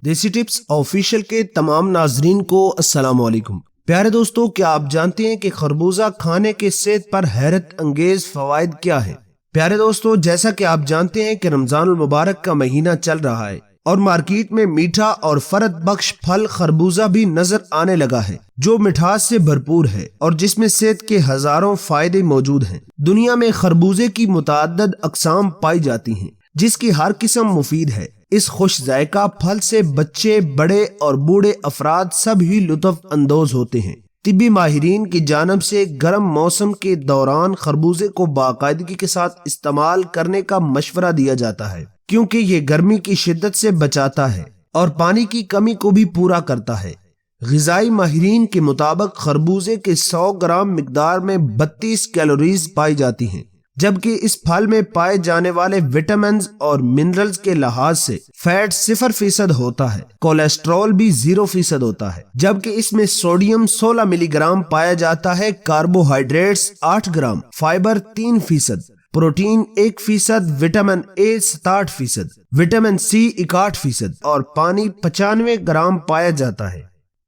देसी tips official के तमाम नाजरीन को अस्सलाम वालेकुम। प्यारे दोस्तों, क्या आप जानते हैं कि खरबूजा खाने के सेहत पर हैरत अंगेज फवाइद क्या है। प्यारे दोस्तों, जैसा कि आप जानते हैं कि रमजानुल मुबारक का महीना चल रहा है और मार्केट में मीठा और फरत बख्श फल खरबूजा भी नजर आने लगा है, जो मिठास से भरपूर है और जिसमें सेहत के हजारों फायदे मौजूद हैं। दुनिया में खरबूजे की मुताअद्दद अक़साम पाई जाती हैं, जिसकी हर किस्म मुफीद है। इस खुश जायका फल से बच्चे, बड़े और बूढ़े अफराद सब ही लुत्फ अंदोज होते हैं। तिब्बी माहिरीन की जानब से गर्म मौसम के दौरान खरबूजे को बाकायदगी के साथ इस्तेमाल करने का मशवरा दिया जाता है, क्योंकि ये गर्मी की शिद्दत से बचाता है और पानी की कमी को भी पूरा करता है। ग़िज़ाई माहिरीन के मुताबिक खरबूजे के 100 ग्राम मिकदार में 32 कैलोरीज पाई जाती हैं, जबकि इस फल में पाए जाने वाले विटामिन और मिनरल्स के लिहाज से फैट 0% होता है, कोलेस्ट्रॉल भी 0% होता है, जबकि इसमें सोडियम 16 मिलीग्राम पाया जाता है, carbohydrates 8 gram, fibre 3%, protein 1%, vitamin A 67%, vitamin C 61% और पानी 95 ग्राम पाया जाता है।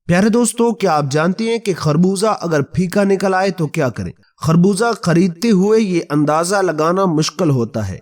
प्यारे दोस्तों, क्या आप जानते हैं कि खरबूजा अगर फीका निकल आए तो क्या करें। खरबूजा खरीदते हुए ये अंदाजा लगाना मुश्किल होता है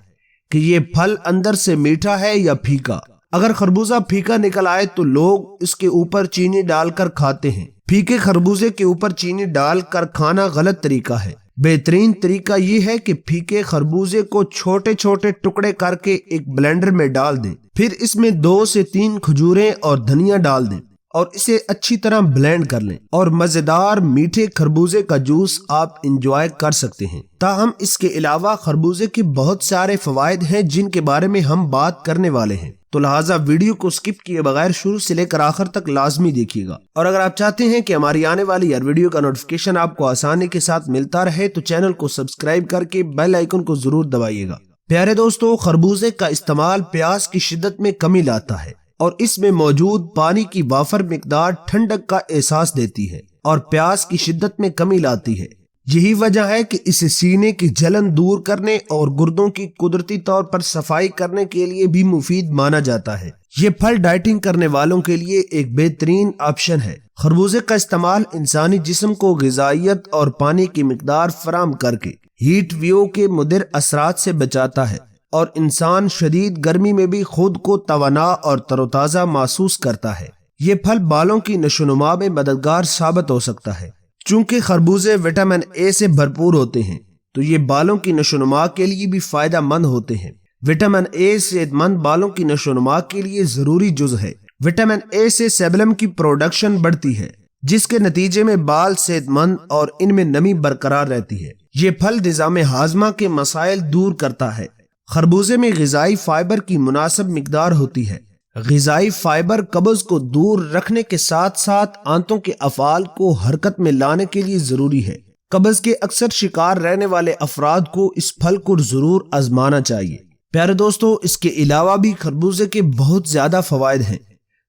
कि ये फल अंदर से मीठा है या फीका। अगर खरबूजा फीका निकल आए तो लोग इसके ऊपर चीनी डालकर खाते हैं। फीके खरबूजे के ऊपर चीनी डालकर खाना गलत तरीका है। बेहतरीन तरीका ये है कि फीके खरबूजे को छोटे छोटे टुकड़े करके एक ब्लेंडर में डाल दें, फिर इसमें 2 से 3 खजूरें और धनिया डाल दें और इसे अच्छी तरह ब्लेंड कर लें और मजेदार मीठे खरबूजे का जूस आप इंजॉय कर सकते हैं। ताहम इसके अलावा खरबूजे के बहुत सारे फवायद हैं जिनके बारे में हम बात करने वाले हैं, तो लिहाजा वीडियो को स्किप किए बगैर शुरू से लेकर आखिर तक लाजमी देखिएगा। और अगर आप चाहते हैं कि हमारी आने वाली हर वीडियो का नोटिफिकेशन आपको आसानी के साथ मिलता रहे तो चैनल को सब्सक्राइब करके बेल आइकन को जरूर दबाइएगा। प्यारे दोस्तों, खरबूजे का इस्तेमाल प्यास की शिद्दत में कमी लाता है और इसमें मौजूद पानी की वाफर मिकदार ठंडक का एहसास देती है और प्यास की शिद्दत में कमी लाती है। यही वजह है कि इसे सीने की जलन दूर करने और गुर्दों की कुदरती तौर पर सफाई करने के लिए भी मुफीद माना जाता है। ये फल डाइटिंग करने वालों के लिए एक बेहतरीन ऑप्शन है। खरबूजे का इस्तेमाल इंसानी जिस्म को ग़िज़ाइयत और पानी की मिकदार फराहम करके हीट वेव के मुदिर असरात से बचाता है और इंसान शदीद गर्मी में भी खुद को तवाना और तरोताज़ा महसूस करता है। ये फल बालों की नशोनुमा में मददगार साबित हो सकता है। चूंकि खरबूजे विटामिन ए से भरपूर होते हैं तो ये बालों की नशोनुमा के लिए भी फायदा मंद होते हैं। विटामिन ए सेहतमंद बालों की नशोनुमा के लिए जरूरी जुज़ है। विटामिन ए से सेबलम की प्रोडक्शन बढ़ती है, जिसके नतीजे में बाल सेहतमंद और इनमें नमी बरकरार रहती है। ये फल निज़ाम हाजमा के मसाइल दूर करता है। खरबूजे में ग़िज़ाई फाइबर की मुनासिब मिकदार होती है। ग़िज़ाई फाइबर कब्ज़ को दूर रखने के साथ साथ आंतों के अफ़आल को हरकत में लाने के लिए जरूरी है। कब्ज़ के अक्सर शिकार रहने वाले अफराद को इस फल को जरूर आजमाना चाहिए। प्यारे दोस्तों, इसके अलावा भी खरबूजे के बहुत ज्यादा फवायद हैं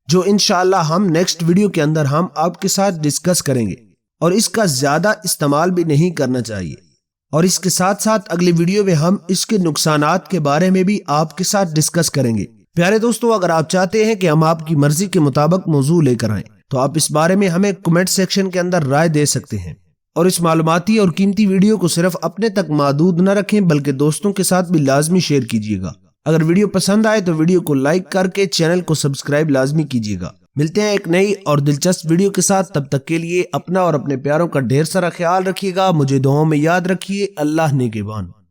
जो इंशाअल्लाह हम नेक्स्ट वीडियो के अंदर हम आपके साथ डिस्कस करेंगे और इसका ज्यादा इस्तेमाल भी नहीं करना चाहिए। और इसके साथ साथ अगली वीडियो में हम इसके नुकसानात के बारे में भी आपके साथ डिस्कस करेंगे। प्यारे दोस्तों, अगर आप चाहते हैं कि हम आपकी मर्जी के मुताबिक मौजू लेकर आएं तो आप इस बारे में हमें कमेंट सेक्शन के अंदर राय दे सकते हैं। और इस मालूमाती और कीमती वीडियो को सिर्फ अपने तक महदूद न रखें बल्कि दोस्तों के साथ भी लाजमी शेयर कीजिएगा। अगर वीडियो पसंद आए तो वीडियो को लाइक करके चैनल को सब्सक्राइब लाजमी कीजिएगा। मिलते हैं एक नई और दिलचस्प वीडियो के साथ, तब तक के लिए अपना और अपने प्यारों का ढेर सारा ख्याल रखिएगा। मुझे दुआओं में याद रखिए। अल्लाह नेगेबान।